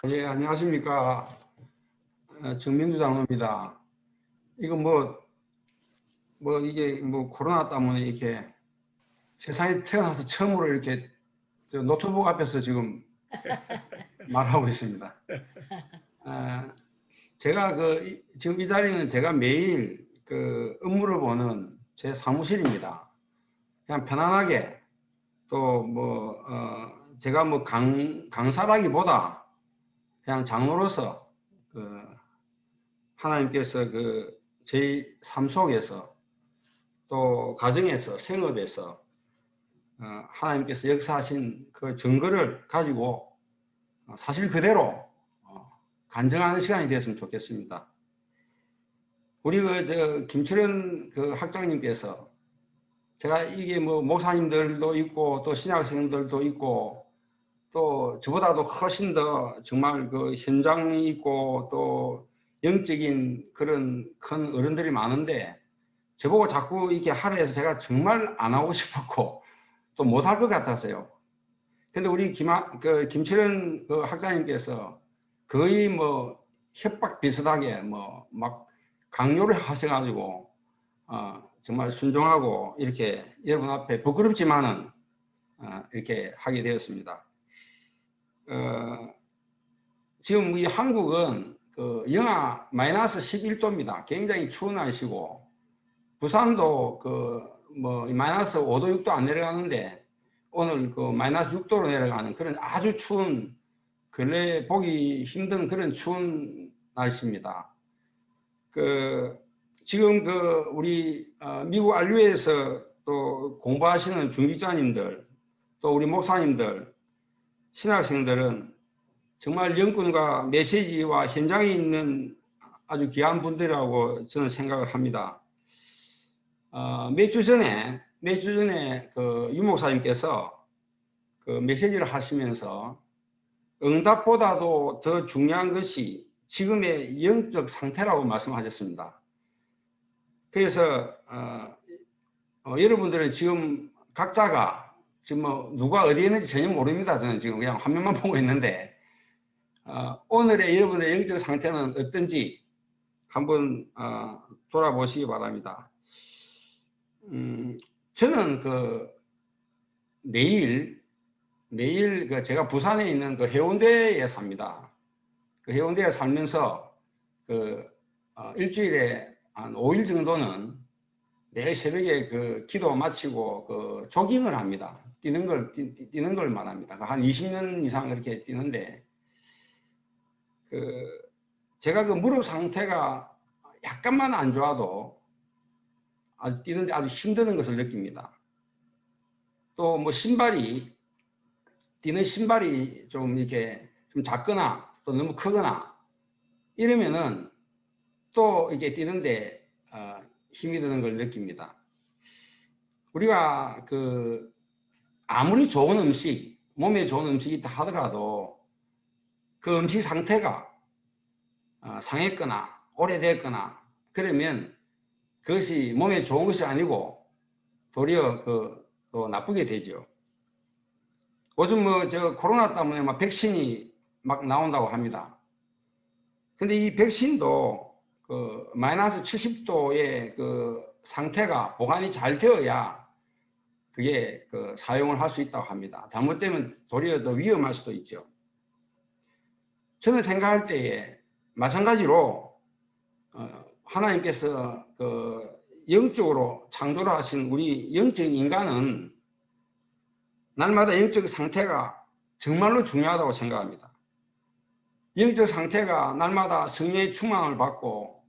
예, 안녕하십니까. 정민주 장로입니다. 이거 이게 코로나 때문에 이렇게 세상에 태어나서 처음으로 이렇게 저 노트북 앞에서 지금 말하고 있습니다. 제가 지금 이 자리는 제가 매일 업무를 보는 제 사무실입니다. 그냥 편안하게 또 제가 강사라기보다 그냥 장로로서 하나님께서 제 삶 속에서 또 가정에서 생업에서 하나님께서 역사하신 그 증거를 가지고 사실 그대로 간증하는 시간이 되었으면 좋겠습니다. 우리 김철현 학장님께서 제가 이게 목사님들도 있고 또 신학생들도 있고 또 저보다도 훨씬 더 정말 현장이 있고 또 영적인 그런 큰 어른들이 많은데 저보고 자꾸 이렇게 하라 해서 제가 정말 안 하고 싶었고 또 못할 것 같았어요. 근데 우리 김철현 학장님께서 거의 협박 비슷하게 막 강요를 하셔가지고 정말 순종하고 이렇게 여러분 앞에 부끄럽지만은 이렇게 하게 되었습니다. 지금 이 한국은 영하 마이너스 11도입니다. 굉장히 추운 날씨고 부산도 마이너스 5도 6도 안 내려가는데 오늘 마이너스 6도로 내려가는 그런 아주 추운 근래 보기 힘든 그런 추운 날씨입니다. 지금 우리 미국 안류에서 또 공부하시는 중직자님들 또 우리 목사님들 신학생들은 정말 영권과 메시지와 현장에 있는 아주 귀한 분들이라고 저는 생각을 합니다. 몇 주 전에 유 목사님께서 메시지를 하시면서 응답보다도 더 중요한 것이 지금의 영적 상태라고 말씀하셨습니다. 그래서 여러분들은 지금 각자가 지금 누가 어디에 있는지 전혀 모릅니다. 저는 지금 그냥 화면만 보고 있는데 오늘의 여러분의 영적 상태는 어떤지 한번 돌아보시기 바랍니다. 저는 매일 제가 부산에 있는 해운대에 삽니다. 해운대에 살면서 일주일에 한 5일 정도는 매일 새벽에 기도 마치고 조깅을 합니다. 뛰는 걸 말합니다. 한 20년 이상 그렇게 뛰는데 제가 무릎 상태가 약간만 안 좋아도 뛰는데 아주 힘드는 것을 느낍니다. 또 뛰는 신발이 좀 이렇게 좀 작거나 또 너무 크거나 이러면은 또 이게 뛰는데 힘이 드는 걸 느낍니다. 우리가 아무리 좋은 음식, 몸에 좋은 음식이 있다 하더라도 그 음식 상태가 상했거나 오래됐거나 그러면 그것이 몸에 좋은 것이 아니고 도리어 또 나쁘게 되죠. 요즘 저 코로나 때문에 백신이 막 나온다고 합니다. 근데 이 백신도 마이너스 70도의 상태가 보관이 잘 되어야 그게 사용을 할 수 있다고 합니다. 잘못되면 도리어 더 위험할 수도 있죠. 저는 생각할 때에 마찬가지로 하나님께서 영적으로 창조를 하신 우리 영적인 인간은 날마다 영적 상태가 정말로 중요하다고 생각합니다. 영적 상태가 날마다 성령의 충만을 받고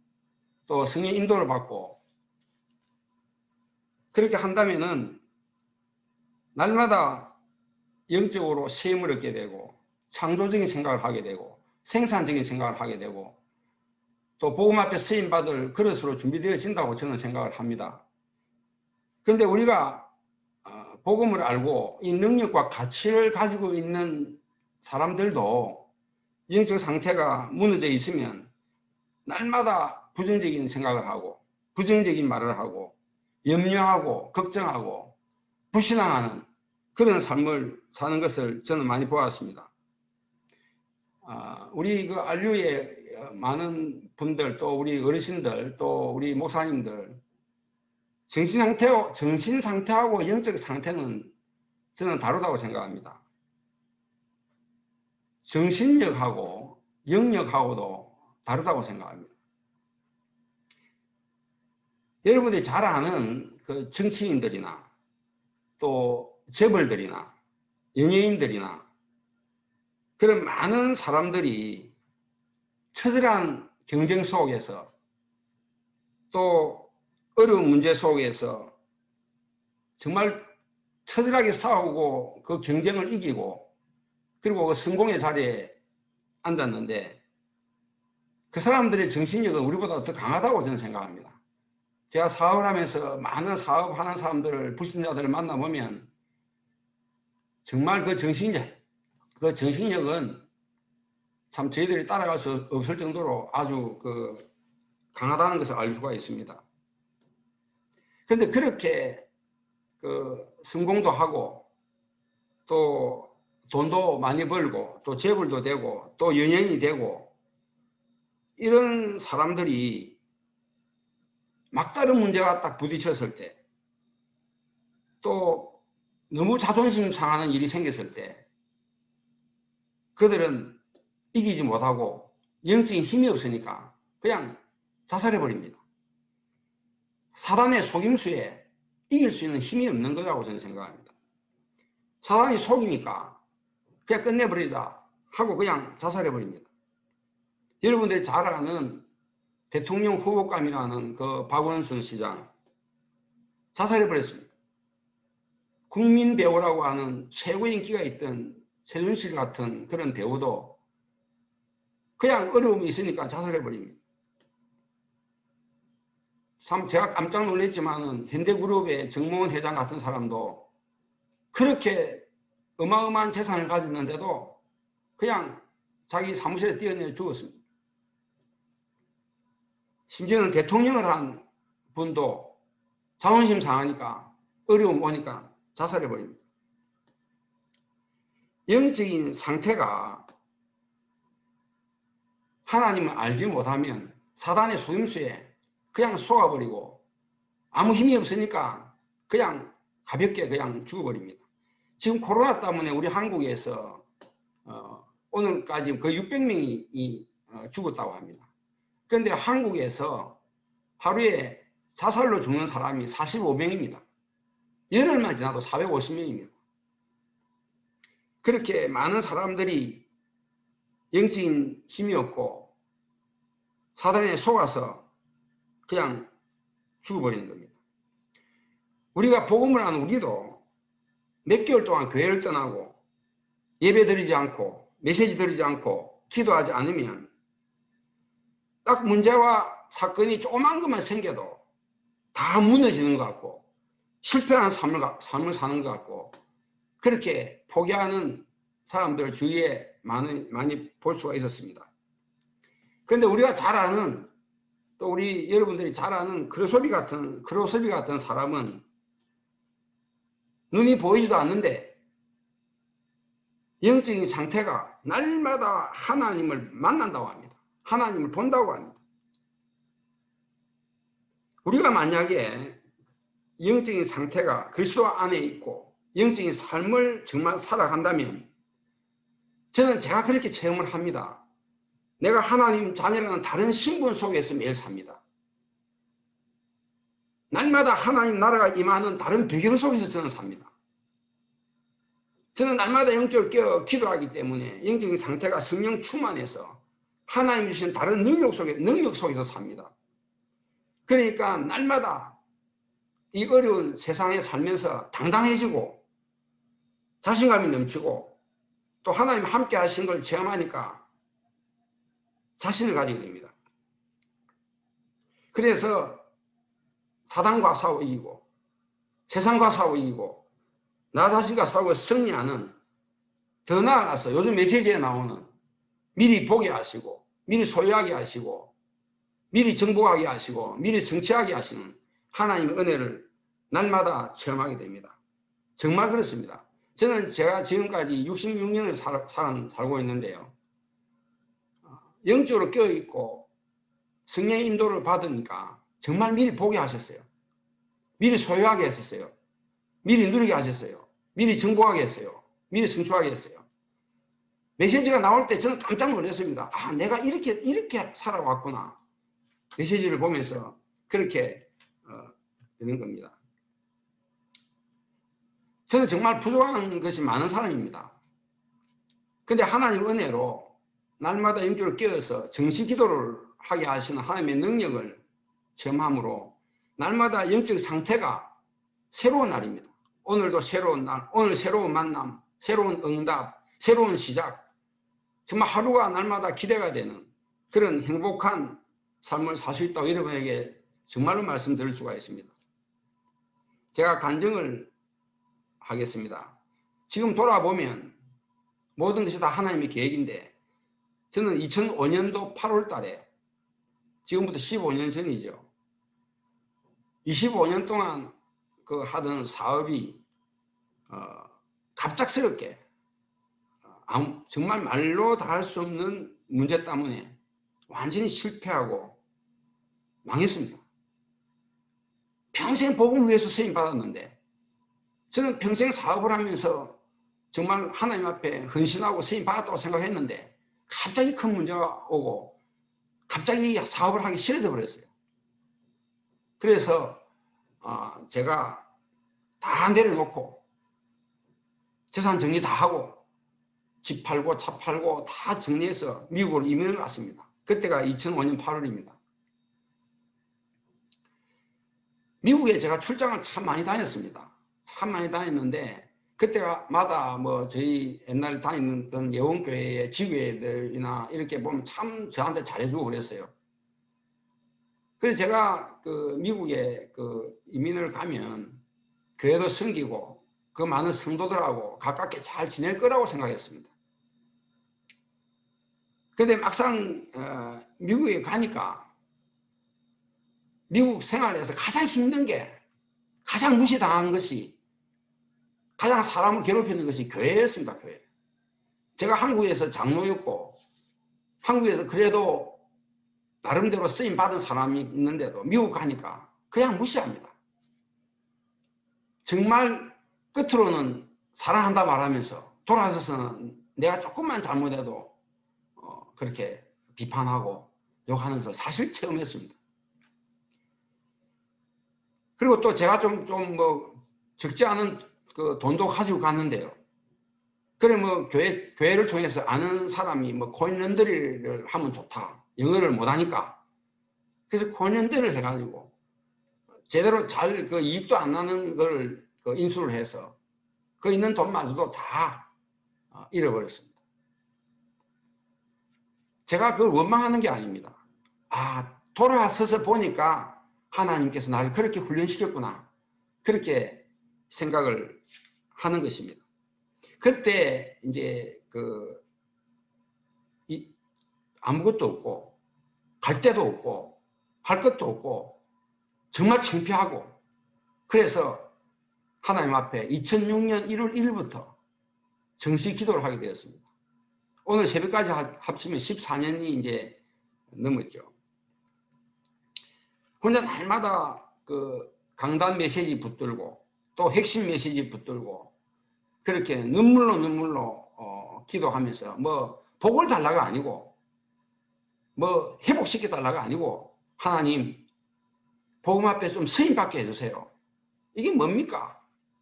또 성령의 인도를 받고 그렇게 한다면은 날마다 영적으로 세임을 얻게 되고 창조적인 생각을 하게 되고 생산적인 생각을 하게 되고 또 복음 앞에 쓰임받을 그릇으로 준비되어진다고 저는 생각을 합니다. 그런데 우리가 복음을 알고 이 능력과 가치를 가지고 있는 사람들도 영적 상태가 무너져 있으면 날마다 부정적인 생각을 하고 부정적인 말을 하고 염려하고 걱정하고 불신앙하는 그런 삶을 사는 것을 저는 많이 보았습니다. 우리 그 안류의 많은 분들, 또 우리 어르신들, 또 우리 목사님들, 정신 상태하고 영적 상태는 저는 다르다고 생각합니다. 정신력하고 영역하고도 다르다고 생각합니다. 여러분들이 잘 아는 그 정치인들이나 또 재벌들이나 연예인들이나 그런 많은 사람들이 처절한 경쟁 속에서 또 어려운 문제 속에서 정말 처절하게 싸우고 그 경쟁을 이기고 그리고 그 성공의 자리에 앉았는데 그 사람들의 정신력은 우리보다 더 강하다고 저는 생각합니다. 제가 사업을 하면서 많은 사업하는 사람들을, 불신자들을 만나보면 정말 그 정신력은 참 저희들이 따라갈 수 없을 정도로 아주 그 강하다는 것을 알 수가 있습니다. 그런데 그렇게 그 성공도 하고 또 돈도 많이 벌고 또 재벌도 되고 또 연예인이 되고 이런 사람들이 막다른 문제가 딱 부딪혔을 때 또 너무 자존심 상하는 일이 생겼을 때 그들은 이기지 못하고 영적인 힘이 없으니까 그냥 자살해 버립니다. 사단의 속임수에 이길 수 있는 힘이 없는 거라고 저는 생각합니다. 사단이 속이니까 그냥 끝내버리자 하고 그냥 자살해 버립니다. 여러분들이 잘 아는 대통령 후보감이라는 그 박원순 시장 자살해 버렸습니다. 국민 배우라고 하는 최고의 인기가 있던 최준실 같은 그런 배우도 그냥 어려움이 있으니까 자살해 버립니다. 참 제가 깜짝 놀랐지만은 현대그룹의 정몽원 회장 같은 사람도 그렇게 어마어마한 재산을 가졌는데도 그냥 자기 사무실에 뛰어내려 죽었습니다. 심지어는 대통령을 한 분도 자존심 상하니까 어려움 오니까 자살해 버립니다. 영적인 상태가 하나님을 알지 못하면 사단의 속임수에 그냥 속아버리고 아무 힘이 없으니까 그냥 가볍게 그냥 죽어버립니다. 지금 코로나 때문에 우리 한국에서 오늘까지 거의 600명이 죽었다고 합니다. 그런데 한국에서 하루에 자살로 죽는 사람이 45명입니다. 열흘만 지나도 450명입니다. 그렇게 많은 사람들이 영적인 힘이 없고 사단에 속아서 그냥 죽어버리는 겁니다. 우리가 복음을 하는 우리도 몇 개월 동안 교회를 떠나고 예배 드리지 않고 메시지 드리지 않고 기도하지 않으면 딱 문제와 사건이 조그만 것만 생겨도 다 무너지는 것 같고 실패한 삶을 사는 것 같고 그렇게 포기하는 사람들 주위에 많이 볼 수가 있었습니다. 그런데 우리가 잘 아는 또 우리 여러분들이 잘 아는 크로스비 같은 사람은 눈이 보이지도 않는데 영적인 상태가 날마다 하나님을 만난다고 합니다. 하나님을 본다고 합니다. 우리가 만약에 영적인 상태가 그리스도 안에 있고 영적인 삶을 정말 살아간다면 저는 제가 그렇게 체험을 합니다. 내가 하나님 자녀라는 다른 신분 속에서 매일 삽니다. 날마다 하나님 나라가 임하는 다른 배경 속에서 저는 삽니다. 저는 날마다 영적으로 기도하기 때문에 영적인 상태가 성령 충만해서 하나님 주신 다른 능력 속에서 삽니다. 그러니까 날마다 이 어려운 세상에 살면서 당당해지고 자신감이 넘치고 또 하나님 함께 하신 걸 체험하니까 자신을 가지게 됩니다. 그래서 사단과 싸워 이기고 세상과 싸워 이기고 나 자신과 싸워 승리하는 더 나아가서 요즘 메시지에 나오는 미리 보게 하시고 미리 소유하게 하시고 미리 정복하게 하시고 미리 성취하게 하시는 하나님의 은혜를 날마다 체험하게 됩니다. 정말 그렇습니다. 제가 지금까지 66년을 살고 있는데요. 영적으로 껴있고 성령의 인도를 받으니까 정말 미리 보게 하셨어요. 미리 소유하게 했었어요. 미리 누리게 하셨어요. 미리 정복하게 했어요. 미리 성취하게 했어요. 메시지가 나올 때 저는 깜짝 놀랐습니다. 아, 내가 이렇게 살아왔구나. 메시지를 보면서 그렇게 되는 겁니다. 저는 정말 부족한 것이 많은 사람입니다. 근데 하나님 은혜로 날마다 영적으로 깨어서 정시 기도를 하게 하시는 하나님의 능력을 체험함으로 날마다 영적 상태가 새로운 날입니다. 오늘도 새로운 날, 오늘 새로운 만남, 새로운 응답, 새로운 시작. 정말 하루가 날마다 기대가 되는 그런 행복한 삶을 살 수 있다고 여러분에게 정말로 말씀드릴 수가 있습니다. 제가 간증을 하겠습니다. 지금 돌아보면 모든 것이 다 하나님의 계획인데 저는 2005년도 8월 달에 지금부터 15년 전이죠. 25년 동안 그 하던 사업이 갑작스럽게 정말 말로 다 할 수 없는 문제 때문에 완전히 실패하고 망했습니다. 평생 복음을 위해서 쓰임 받았는데 저는 평생 사업을 하면서 정말 하나님 앞에 헌신하고 쓰임 받았다고 생각했는데 갑자기 큰 문제가 오고 갑자기 사업을 하기 싫어져 버렸어요. 그래서 제가 다 내려놓고 재산 정리 다 하고 집 팔고 차 팔고 다 정리해서 미국으로 이민을 갔습니다. 그때가 2005년 8월입니다. 미국에 제가 출장을 참 많이 다녔습니다. 참 많이 다녔는데 그때마다 뭐 저희 옛날에 다니던 예원교회의 지교회들이나 이렇게 보면 참 저한테 잘해주고 그랬어요. 그래서 제가 그 미국에 그 이민을 가면 교회도 섬기고 그 많은 성도들하고 가깝게 잘 지낼 거라고 생각했습니다. 근데 막상 미국에 가니까 미국 생활에서 가장 힘든 게 가장 무시당한 것이 가장 사람을 괴롭히는 것이 교회였습니다. 교회. 제가 한국에서 장로였고 한국에서 그래도 나름대로 쓰임 받은 사람이 있는데도 미국 가니까 그냥 무시합니다. 정말 끝으로는 사랑한다 말하면서 돌아서서는 내가 조금만 잘못해도 그렇게 비판하고 욕하면서 사실 체험했습니다. 그리고 또 제가 좀 뭐 적지 않은 그 돈도 가지고 갔는데요. 그래 뭐 교회를 통해서 아는 사람이 뭐 코인런더리를 하면 좋다. 영어를 못하니까. 그래서 코인런더리를 해가지고 제대로 잘 그 이익도 안 나는 걸 그 인수를 해서 그 있는 돈마저도 다 잃어버렸습니다. 제가 그걸 원망하는 게 아닙니다. 돌아서서 보니까 하나님께서 나를 그렇게 훈련시켰구나. 그렇게 생각을 하는 것입니다. 그때 이제 아무것도 없고 갈 데도 없고 할 것도 없고 정말 창피하고 그래서 하나님 앞에 2006년 1월 1일부터 정시 기도를 하게 되었습니다. 오늘 새벽까지 합치면 14년이 이제 넘었죠. 혼자 날마다 그 강단 메시지 붙들고 또 핵심 메시지 붙들고 그렇게 눈물로 기도하면서 뭐 복을 달라가 아니고 뭐 회복시켜 달라가 아니고 하나님 복음 앞에 좀 쓰임 받게 해주세요. 이게 뭡니까?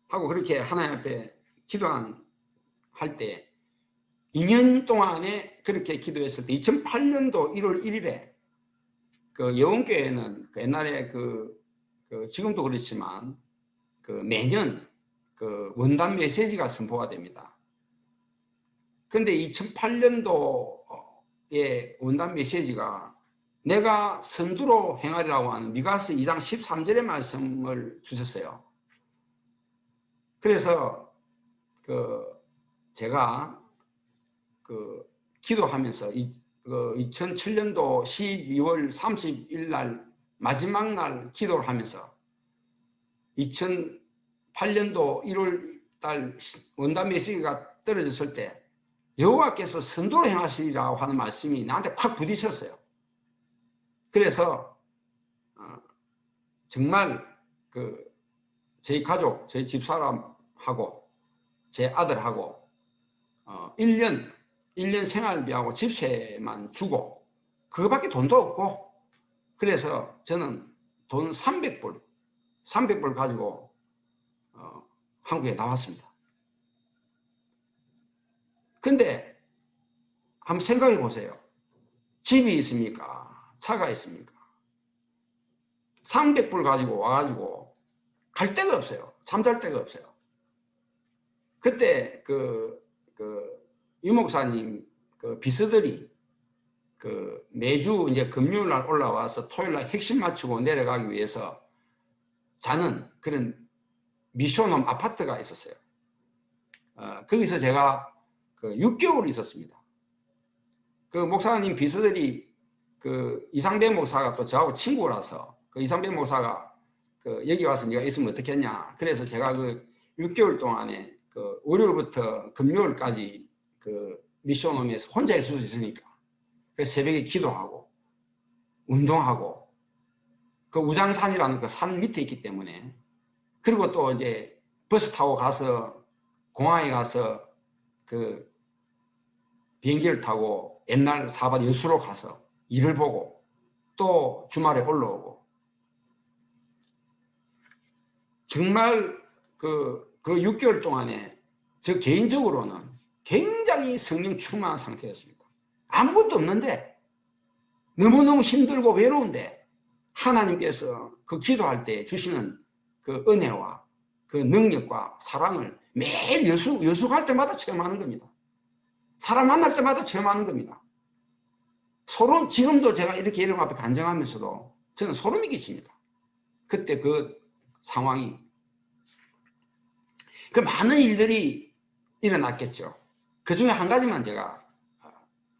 하고 그렇게 하나님 앞에 기도할 때 2년 동안에 그렇게 기도했을 때 2008년도 1월 1일에 그 예원교회는 그 옛날에 지금도 그렇지만 그 매년 그 원단 메시지가 선포가 됩니다. 근데 2008년도에 원단 메시지가 내가 선두로 행하리라고 하는 미가서 2장 13절의 말씀을 주셨어요. 그래서 제가 기도하면서 2007년도 12월 30일 날 마지막 날 기도를 하면서 2008년도 1월 달 원단 메시지가 떨어졌을 때 여호와께서 선도로 행하시리라고 하는 말씀이 나한테 팍 부딪혔어요. 그래서 정말 저희 가족, 저희 집사람하고 제 아들하고 1년 생활비하고 집세만 주고 그거밖에 돈도 없고, 그래서 저는 돈 300불 가지고 한국에 나왔습니다. 근데 한번 생각해 보세요. 집이 있습니까? 차가 있습니까? 300불 가지고 와가지고 갈 데가 없어요. 잠잘 데가 없어요. 그때 유 목사님 비서들이 매주 이제 금요일 날 올라와서 토요일 날 핵심 맞추고 내려가기 위해서 자는 그런 미션홈 아파트가 있었어요. 거기서 제가 6개월 있었습니다. 목사님 비서들이 이상배 목사가 또 저하고 친구라서 이상배 목사가 여기 와서 네가 있으면 어떻겠냐. 그래서 제가 6개월 동안에 월요일부터 금요일까지 미션홈에서 혼자 있을 수 있으니까 새벽에 기도하고 운동하고 우장산이라는 산 밑에 있기 때문에, 그리고 또 이제 버스 타고 가서 공항에 가서 비행기를 타고 옛날 사바 여수로 가서 일을 보고 또 주말에 올라오고, 정말 그 6개월 동안에 저 개인적으로는 굉장히 성령 충만한 상태였습니다. 아무것도 없는데 너무너무 힘들고 외로운데 하나님께서 기도할 때 주시는 은혜와 능력과 사랑을 매일 여수 갈 때마다 체험하는 겁니다. 사람 만날 때마다 체험하는 겁니다. 지금도 제가 이렇게 여러분 앞에 간증하면서도 저는 소름이 끼칩니다. 그때 상황이. 많은 일들이 일어났겠죠. 그 중에 한 가지만 제가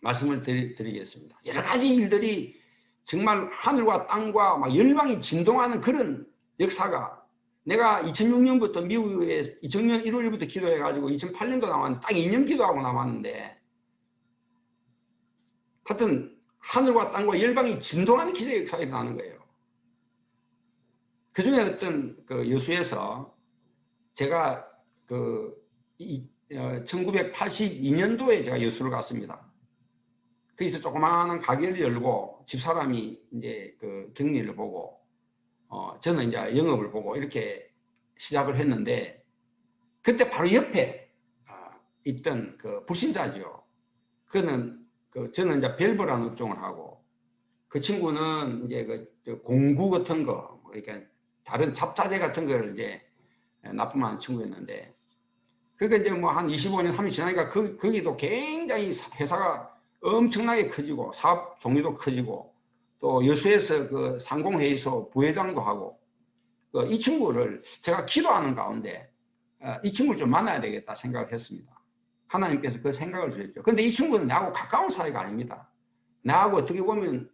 말씀을 드리겠습니다. 여러 가지 일들이 정말 하늘과 땅과 막 열방이 진동하는 그런 역사가, 내가 2006년부터 미국에 2006년 1월 1일부터 기도해가지고 2008년도 나왔는데 딱 2년 기도하고 나왔는데, 하여튼 하늘과 땅과 열방이 진동하는 기적의 역사가 일어나는 거예요. 그 중에 어떤 여수에서 제가 1982년도에 제가 여수를 갔습니다. 거기서 조그마한 가게를 열고 집사람이 이제 격리를 보고 저는 이제 영업을 보고 이렇게 시작을 했는데, 그때 바로 옆에 있던 불신자죠. 저는 이제 밸브라는 업종을 하고, 그 친구는 이제 공구 같은 거, 그러니까 다른 잡자재 같은 걸 이제 납품하는 친구였는데, 그러니까 이제 뭐 한 25년, 30년 지나니까 거기도 굉장히 회사가 엄청나게 커지고 사업 종류도 커지고, 또 여수에서 상공회의소 부회장도 하고, 이 친구를 제가 기도하는 가운데 이 친구를 좀 만나야 되겠다 생각을 했습니다. 하나님께서 그 생각을 주셨죠. 근데 이 친구는 나하고 가까운 사이가 아닙니다. 나하고 어떻게 보면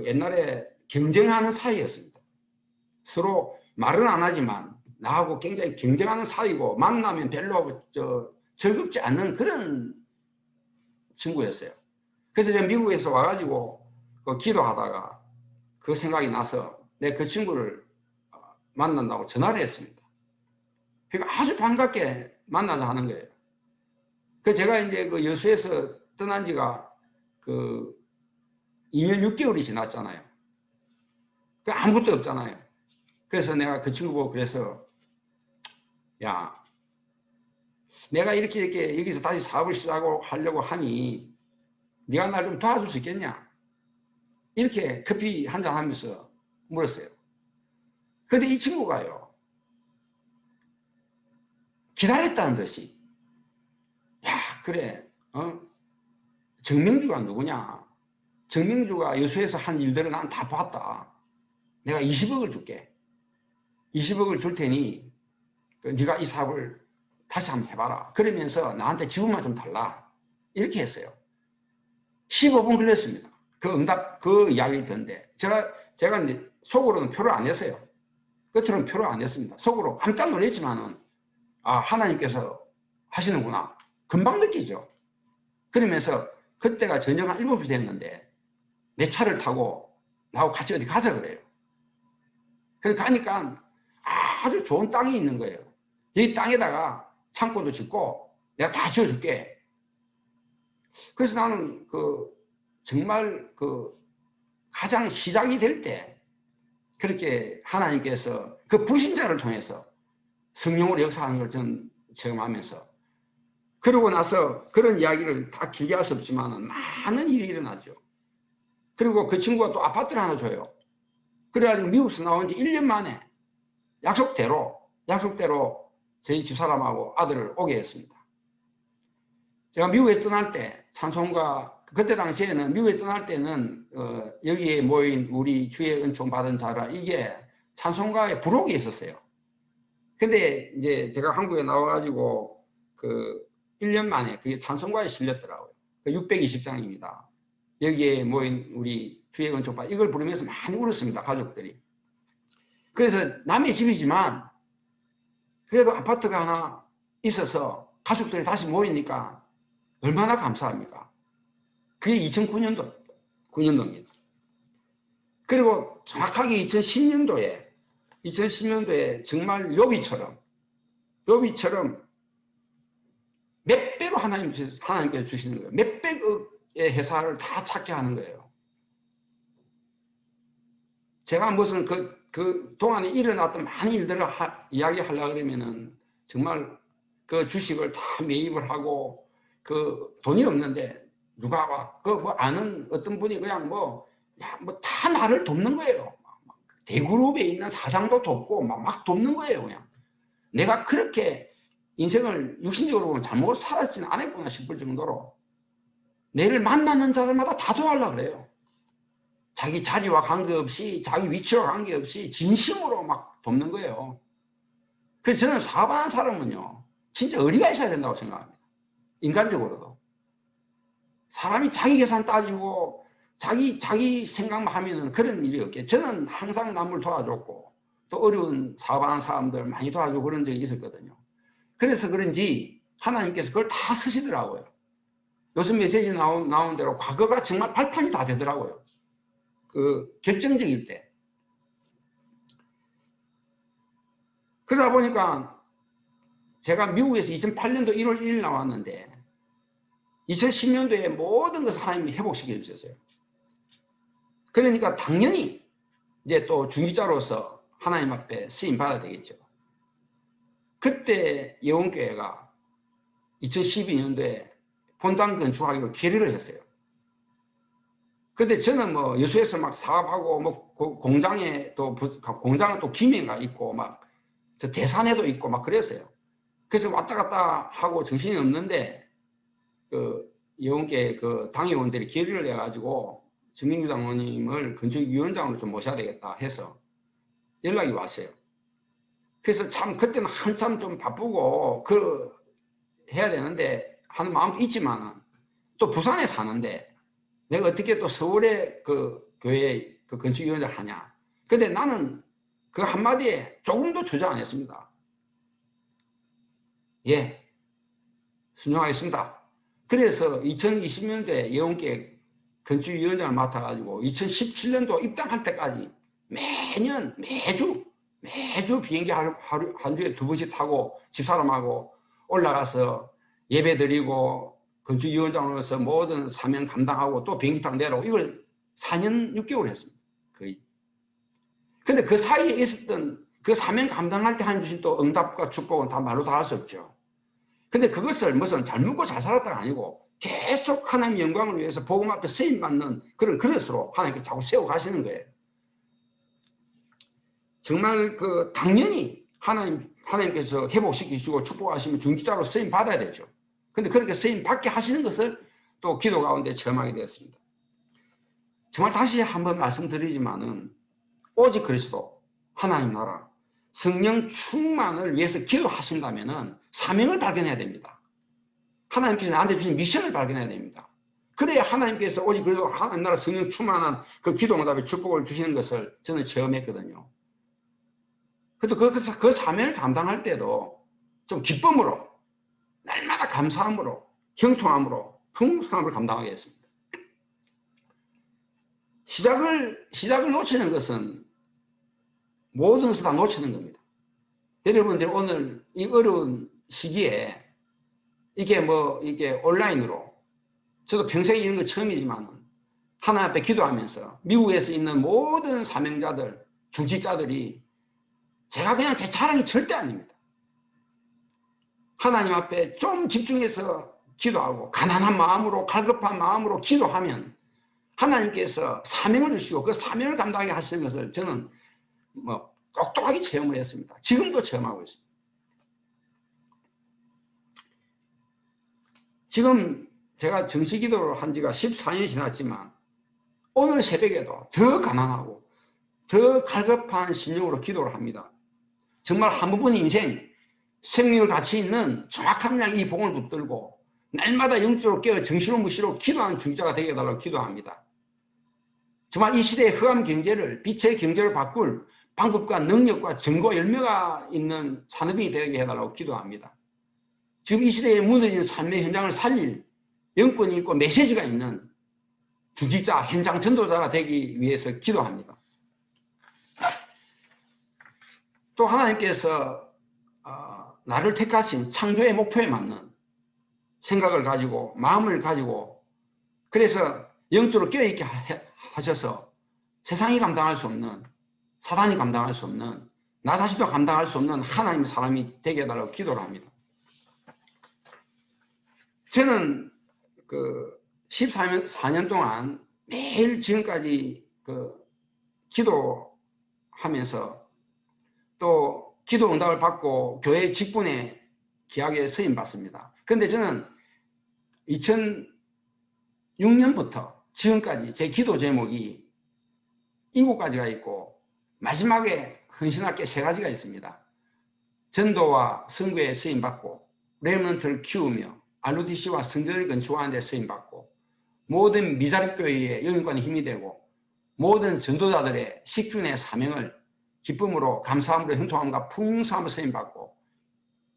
옛날에 경쟁하는 사이였습니다. 서로 말은 안 하지만 나하고 굉장히 경쟁하는 사이고, 만나면 별로 즐겁지 않는 그런 친구였어요. 그래서 제가 미국에서 와가지고 기도하다가 그 생각이 나서 내가 그 친구를 만난다고 전화를 했습니다. 그러니까 아주 반갑게 만나자 하는 거예요. 그 제가 이제 여수에서 떠난 지가 2년 6개월이 지났잖아요. 아무것도 없잖아요. 그래서 내가 그 친구 보고 그래서, 야, 내가 이렇게 여기서 다시 사업을 시작하려고 하니 네가 날 좀 도와줄 수 있겠냐? 이렇게 커피 한잔 하면서 물었어요. 근데 이 친구가요, 기다렸다는 듯이, 야, 그래, 정명주가 누구냐? 정명주가 여수에서 한 일들을 난 다 봤다. 내가 20억을 줄게. 20억을 줄 테니 네가 이 사업을 다시 한번 해봐라. 그러면서 나한테 지분만 좀 달라. 이렇게 했어요. 15분 걸렸습니다. 그 이야기를 듣는데 제가 이제 속으로는 표를 안 냈어요. 겉으로는 표를 안 냈습니다. 속으로 깜짝 놀랐지만은, 아, 하나님께서 하시는구나. 금방 느끼죠. 그러면서 그때가 저녁 한 7시 됐는데 내 차를 타고 나하고 같이 어디 가자 그래요. 그래 가니까 아주 좋은 땅이 있는 거예요. 이 땅에다가 창고도 짓고 내가 다 지어줄게. 그래서 나는 정말 가장 시작이 될 때 그렇게 하나님께서 그 불신자를 통해서 성령으로 역사하는 걸 저는 체험하면서, 그러고 나서 그런 이야기를 다 길게 할 수 없지만 많은 일이 일어나죠. 그리고 그 친구가 또 아파트를 하나 줘요. 그래가지고 미국에서 나온 지 1년 만에 약속대로 저희 집사람하고 아들을 오게 했습니다. 제가 미국에 떠날 때 찬송가, 그때 당시에는 미국에 떠날 때는 여기에 모인 우리 주의 은총 받은 자라, 이게 찬송가의 부록이 있었어요. 근데 이제 제가 한국에 나와가지고 1년 만에 그게 찬송가에 실렸더라고요. 620장입니다. 여기에 모인 우리 주의 은총 받은, 이걸 부르면서 많이 울었습니다, 가족들이. 그래서 남의 집이지만 그래도 아파트가 하나 있어서 가족들이 다시 모이니까 얼마나 감사합니까? 그게 2009년도입니다. 그리고 정확하게 2010년도에 정말 요비처럼 몇 배로 하나님께서 주시는 거예요. 몇백억의 회사를 다 찾게 하는 거예요. 제가 무슨 그 동안에 일어났던 많은 일들을 이야기하려고 그러면은 정말 그 주식을 다 매입을 하고 돈이 없는데 누가 와, 아는 어떤 분이 그냥 다 나를 돕는 거예요. 대그룹에 있는 사장도 돕고 막 돕는 거예요. 그냥 내가 그렇게 인생을 육신적으로 보면 잘못 살았지는 않았구나 싶을 정도로 내를 만나는 자들마다 다 도와하려고 그래요. 자기 자리와 관계없이, 자기 위치와 관계없이 진심으로 막 돕는 거예요. 그래서 저는 사업하는 사람은요, 진짜 의리가 있어야 된다고 생각합니다. 인간적으로도. 사람이 자기 계산 따지고 자기 생각만 하면은 그런 일이 없게. 저는 항상 남을 도와줬고 또 어려운 사업하는 사람들 많이 도와주고 그런 적이 있었거든요. 그래서 그런지 하나님께서 그걸 다 쓰시더라고요. 요즘 메시지 나온 대로 과거가 정말 발판이 다 되더라고요. 결정적일 때. 그러다 보니까 제가 미국에서 2008년도 1월 1일 나왔는데 2010년도에 모든 것을 하나님이 회복시켜 주셨어요. 그러니까 당연히 이제 또 중직자로서 하나님 앞에 쓰임 받아야 되겠죠. 그때 예원교회가 2012년도에 본당 건축하기로 계류를 했어요. 근데 저는 여수에서 막 사업하고 공장에 또 김해가 있고 저 대산에도 있고 막 그랬어요. 그래서 왔다 갔다 하고 정신이 없는데 예원교회 당회원들이 계류를 해가지고 정민규 장로님을 건축위원장으로 좀 모셔야 되겠다 해서 연락이 왔어요. 그래서 참 그때는 한참 좀 바쁘고 해야 되는데 하는 마음도 있지만 또 부산에 사는데 내가 어떻게 또 서울에 교회 건축위원장을 하냐. 근데 나는 그 한마디에 조금도 주저 안 했습니다. 예, 순종하겠습니다. 그래서 2020년도에 예원교회 건축위원장을 맡아가지고 2017년도 입당할 때까지 매주 비행기 한 주에 2번씩 타고 집사람하고 올라가서 예배 드리고 건축위원장으로서 모든 사명 감당하고 또 비행기 타고 내려오고 이걸 4년 6개월 했습니다. 거의. 근데 그 사이에 있었던 그 사명 감당할 때 한 주신 또 응답과 축복은 다 말로 다 할 수 없죠. 근데 그것을 무슨 잘 먹고 잘 살았다가 아니고 계속 하나님 영광을 위해서 복음 앞에 쓰임받는 그런 그릇으로 하나님께 자꾸 세워 가시는 거예요. 정말 당연히 하나님께서 회복시키시고 축복하시면 중직자로 쓰임 받아야 되죠. 근데 그렇게 쓰임 받게 하시는 것을 또 기도 가운데 체험하게 되었습니다. 정말 다시 한번 말씀드리지만은 오직 그리스도, 하나님 나라, 성령 충만을 위해서 기도하신다면은 사명을 발견해야 됩니다. 하나님께서 나한테 주신 미션을 발견해야 됩니다. 그래야 하나님께서 오직 그리스도, 하나님 나라, 성령 충만한 그 기도응답의 축복을 주시는 것을 저는 체험했거든요. 그래도 그 사명을 감당할 때도 좀 기쁨으로, 날마다 감사함으로, 형통함으로 풍성함을 감당하게 했습니다. 시작을 놓치는 것은 모든 것을 다 놓치는 겁니다. 여러분들 오늘 이 어려운 시기에 이게 온라인으로 저도 평생에 이런 거 처음이지만 하나님 앞에 기도하면서 미국에서 있는 모든 사명자들, 중직자들이 제가 그냥 제 자랑이 절대 아닙니다. 하나님 앞에 좀 집중해서 기도하고 가난한 마음으로 갈급한 마음으로 기도하면 하나님께서 사명을 주시고 그 사명을 감당하게 하시는 것을 저는 똑똑하게 체험을 했습니다. 지금도 체험하고 있습니다. 지금 제가 정시기도를 한 지가 14년이 지났지만 오늘 새벽에도 더 가난하고 더 갈급한 심령으로 기도를 합니다. 정말 한 부분 인생 생명을 가치 있는 정확한 양 이 복을 붙들고 날마다 영적으로 깨어 정신을 무시로 기도하는 중자가 되게 해달라고 기도합니다. 정말 이 시대의 흑암 경제를 빛의 경제로 바꿀 방법과 능력과 증거 열매가 있는 산업이 되게 해달라고 기도합니다. 지금 이 시대에 무너진 삶의 현장을 살릴 영권이 있고 메시지가 있는 중직자, 현장 전도자가 되기 위해서 기도합니다. 또 하나님께서 나를 택하신 창조의 목표에 맞는 생각을 가지고 마음을 가지고 그래서 영적으로 깨어있게 하셔서 세상이 감당할 수 없는 사단이 감당할 수 없는 나 자신도 감당할 수 없는 하나님의 사람이 되게 해달라고 기도를 합니다. 저는 14년 동안 매일 지금까지 기도하면서 또 기도 응답을 받고 교회 직분에 귀하게 쓰임 받습니다. 그런데 저는 2006년부터 지금까지 제 기도 제목이 7가지가 있고 마지막에 헌신할 게 3가지가 있습니다. 전도와 선교에 쓰임 받고 레몬트를 키우며 RUTC와 성전을 건축하는 데 쓰임 받고 모든 미자립교회의 영육관에 힘이 되고 모든 전도자들의 식준의 사명을 기쁨으로 감사함으로 형통함과 풍성함을 쓰임받고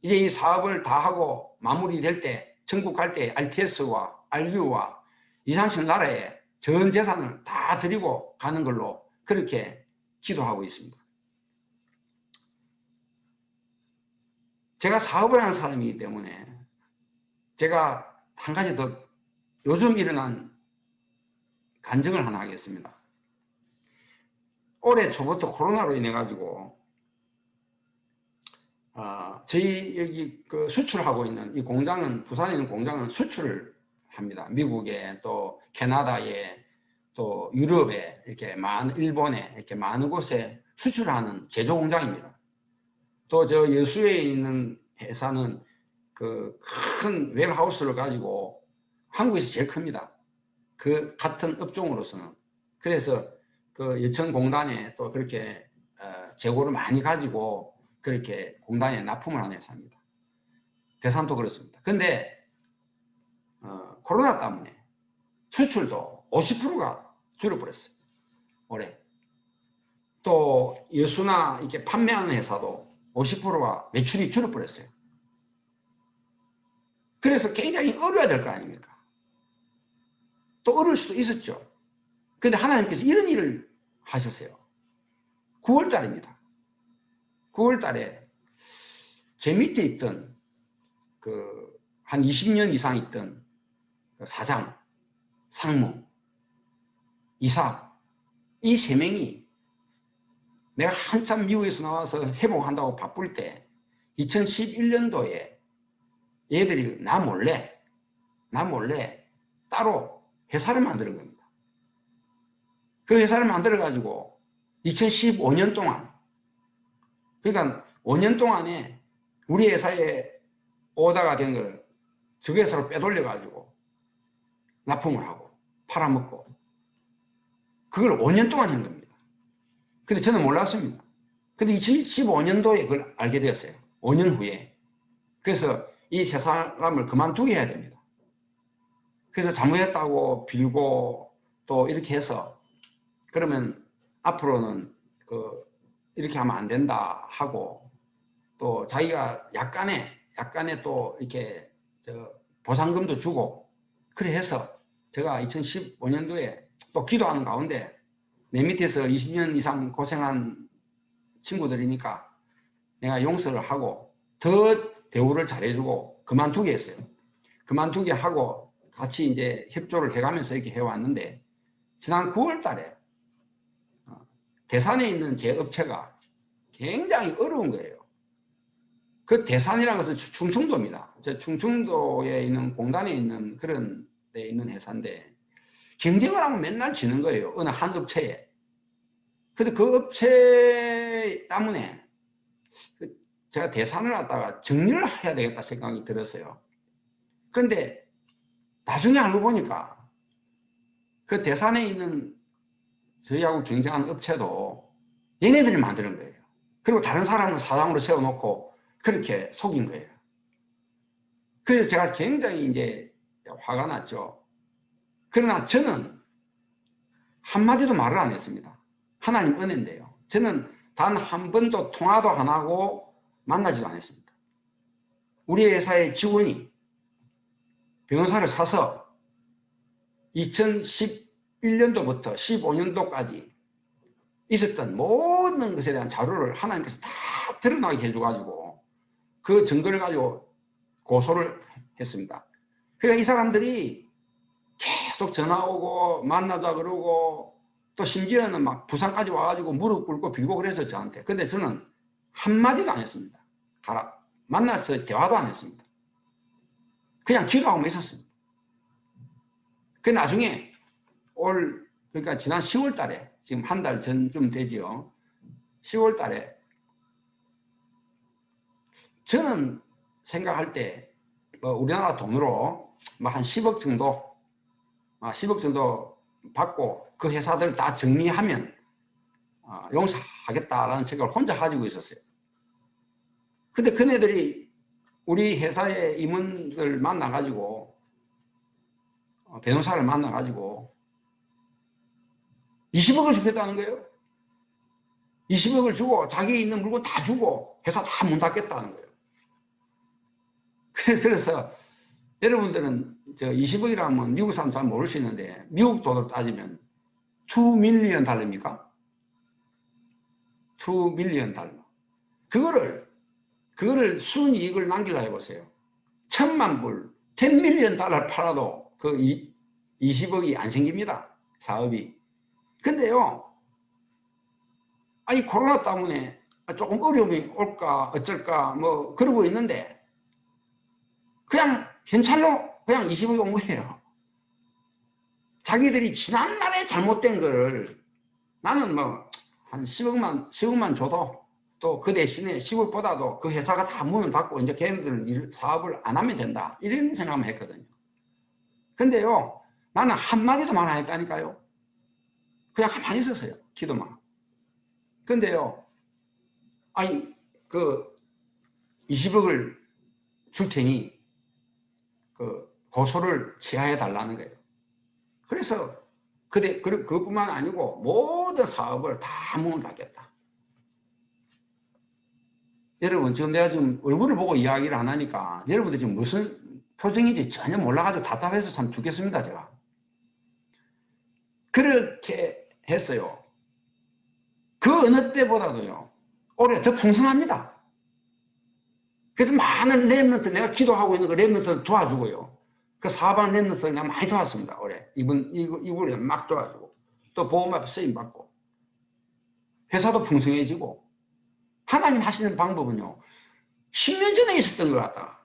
이제 이 사업을 다 하고 마무리될 때 천국 갈 때 RTS와 RU와 이상실 나라에 전 재산을 다 드리고 가는 걸로 그렇게 기도하고 있습니다. 제가 사업을 하는 사람이기 때문에 제가 한 가지 더 요즘 일어난 간증을 하나 하겠습니다. 올해 초부터 코로나로 인해 가지고 저희 여기 수출하고 있는 이 공장은 부산에 있는 공장은 수출을 합니다. 미국에 또 캐나다에 또 유럽에 이렇게 일본에 이렇게 많은 곳에 수출하는 제조 공장입니다. 또 저 여수에 있는 회사는 큰 웰하우스를 가지고 한국에서 제일 큽니다. 그 같은 업종으로서는. 그래서 여천공단에 또 그렇게 재고를 많이 가지고 그렇게 공단에 납품을 하는 회사입니다. 대산도 그렇습니다. 근데 코로나 때문에 수출도 50%가 줄어버렸어요. 올해. 또 여수나 이렇게 판매하는 회사도 50%가 매출이 줄어버렸어요. 그래서 굉장히 어려워야 될 거 아닙니까? 또 어려울 수도 있었죠. 근데 하나님께서 이런 일을 하셨어요. 9월 달입니다. 9월 달에 제 밑에 있던 한 20년 이상 있던 사장, 상무, 이사 이 3명이 내가 한참 미국에서 나와서 회복한다고 바쁠 때 2011년도에 얘들이 나 몰래 따로 회사를 만드는 겁니다. 그 회사를 만들어 가지고 2015년 동안 그러니까 5년 동안에 우리 회사에 오다가 된 걸 저 회사로 빼돌려 가지고 납품을 하고 팔아먹고 그걸 5년 동안 한 겁니다. 근데 저는 몰랐습니다. 근데 2015년도에 그걸 알게 되었어요. 5년 후에. 그래서 이 세 사람을 그만두게 해야 됩니다. 그래서 잘못했다고 빌고 또 이렇게 해서 그러면 앞으로는 이렇게 하면 안 된다 하고 또 자기가 약간의 또 이렇게 보상금도 주고 그래 해서 제가 2015년도에 또 기도하는 가운데 내 밑에서 20년 이상 고생한 친구들이니까 내가 용서를 하고 더 대우를 잘해주고 그만두게 했어요. 그만두게 하고 같이 이제 협조를 해가면서 이렇게 해왔는데 지난 9월 달에 대산에 있는 제 업체가 굉장히 어려운 거예요. 그 대산이라는 것은 충청도입니다. 저 충청도에 있는 공단에 있는 그런 데 있는 회사인데 경쟁을 하면 맨날 지는 거예요. 어느 한 업체에. 근데 그 업체 때문에 제가 대산을 갖다가 정리를 해야 되겠다 생각이 들었어요. 그런데 나중에 알고 보니까 그 대산에 있는 저희하고 경쟁하는 업체도 얘네들이 만드는 거예요. 그리고 다른 사람을 사장으로 세워놓고 그렇게 속인 거예요. 그래서 제가 굉장히 이제 화가 났죠. 그러나 저는 한마디도 말을 안 했습니다. 하나님 은혜인데요. 저는 단 한 번도 통화도 안 하고 만나지도 않았습니다. 우리 회사의 직원이 변호사를 사서 2011년도부터 15년도까지 있었던 모든 것에 대한 자료를 하나님께서 다 드러나게 해줘가지고 그 증거를 가지고 고소를 했습니다. 그러니까 이 사람들이 계속 전화 오고 만나자 그러고 또 심지어는 막 부산까지 와가지고 무릎 꿇고 빌고 그래서 저한테. 근데 저는 한마디도 안 했습니다. 만나서 대화도 안 했습니다. 그냥 기도하고 있었습니다. 그 나중에 그러니까 지난 10월 달에 지금 한 달 전쯤 되지요. 10월 달에 저는 생각할 때 우리나라 돈으로 한 10억 정도 10억 정도 받고 그 회사들 다 정리하면 용서하겠다라는 생각을 혼자 가지고 있었어요. 근데 그네들이 우리 회사의 임원들 만나가지고 변호사를 만나가지고 20억을 주겠다는 거예요. 20억을 주고 자기 있는 물건 다 주고 회사 다 문 닫겠다는 거예요. 그래서 여러분들은 20억이라면 미국 사람 잘 모를 수 있는데 미국 돈으로 따지면 2 밀리언 달러입니까? 2 밀리언 달러. 그거를 순이익을 남기려 해보세요. 1000만 불, 10 밀리언 달러를 팔아도 그 20억이 안 생깁니다. 사업이. 근데요, 이 코로나 때문에 조금 어려움이 올까 어쩔까 뭐 그러고 있는데 그냥 현찰로 그냥 20억이 온 거예요. 자기들이 지난날에 잘못된 거를 나는 뭐 한 10억만 줘도 또 그 대신에 10억보다도 그 회사가 다 문을 닫고 이제 걔네들 사업을 안 하면 된다. 이런 생각만 했거든요. 근데요, 나는 한마디도 말 안 했다니까요. 그냥 가만히 있었어요. 기도만. 근데요, 그 20억을 줄 테니 그 고소를 취하해 달라는 거예요. 그래서 그것뿐만 아니고 모든 사업을 다 문을 닫겠다. 여러분 지금 내가 지금 얼굴을 보고 이야기를 안 하니까 여러분들 지금 무슨 표정인지 전혀 몰라가지고 답답해서 참 죽겠습니다. 제가 그렇게 했어요. 그 어느 때보다도요 올해 더 풍성합니다. 그래서 많은 랩런트 내가 기도하고 있는 그 랩런트를 도와주고요. 그 사방 랩런트를 내가 많이 도왔습니다. 올해 이번에 막 도와주고 또 보험업 쓰임 받고 회사도 풍성해지고 하나님 하시는 방법은요 10년 전에 있었던 것 같다.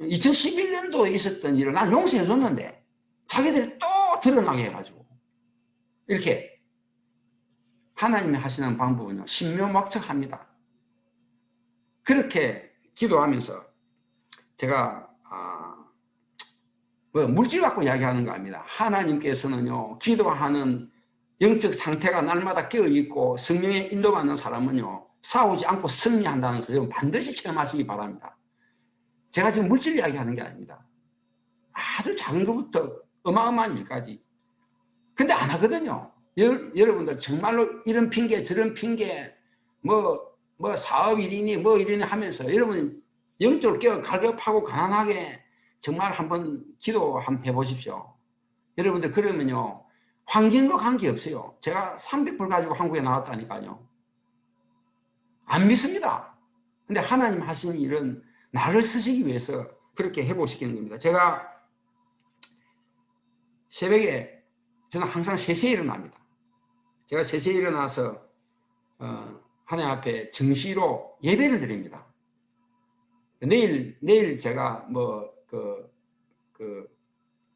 2011년도에 있었던 일을 난 용서해 줬는데 자기들이 또 드러나게 해가지고 이렇게 하나님이 하시는 방법은요 신묘막측합니다. 그렇게 기도하면서 제가 물질 갖고 이야기하는 거 아닙니다. 하나님께서는요 기도하는 영적 상태가 날마다 깨어있고 성령의 인도받는 사람은요 싸우지 않고 승리한다는 것을 여러분 반드시 체험하시기 바랍니다. 제가 지금 물질 이야기하는 게 아닙니다. 아주 작은 것부터 어마어마한 일까지. 근데 안 하거든요. 여러분들 정말로 이런 핑계 저런 핑계 뭐 사업 일이니 뭐 이러니 하면서 여러분 영적으로 깨어 갈급하고 가난하게 정말 한번 기도 한번 해보십시오. 여러분들 그러면요 환경과 관계없어요. 제가 300불 가지고 한국에 나왔다니까요. 안 믿습니다. 근데 하나님 하신 일은 나를 쓰시기 위해서 그렇게 회복시키는 겁니다. 제가 새벽에 저는 항상 3시에 일어납니다. 제가 3시에 일어나서 하나님 앞에 정시로 예배를 드립니다. 내일 제가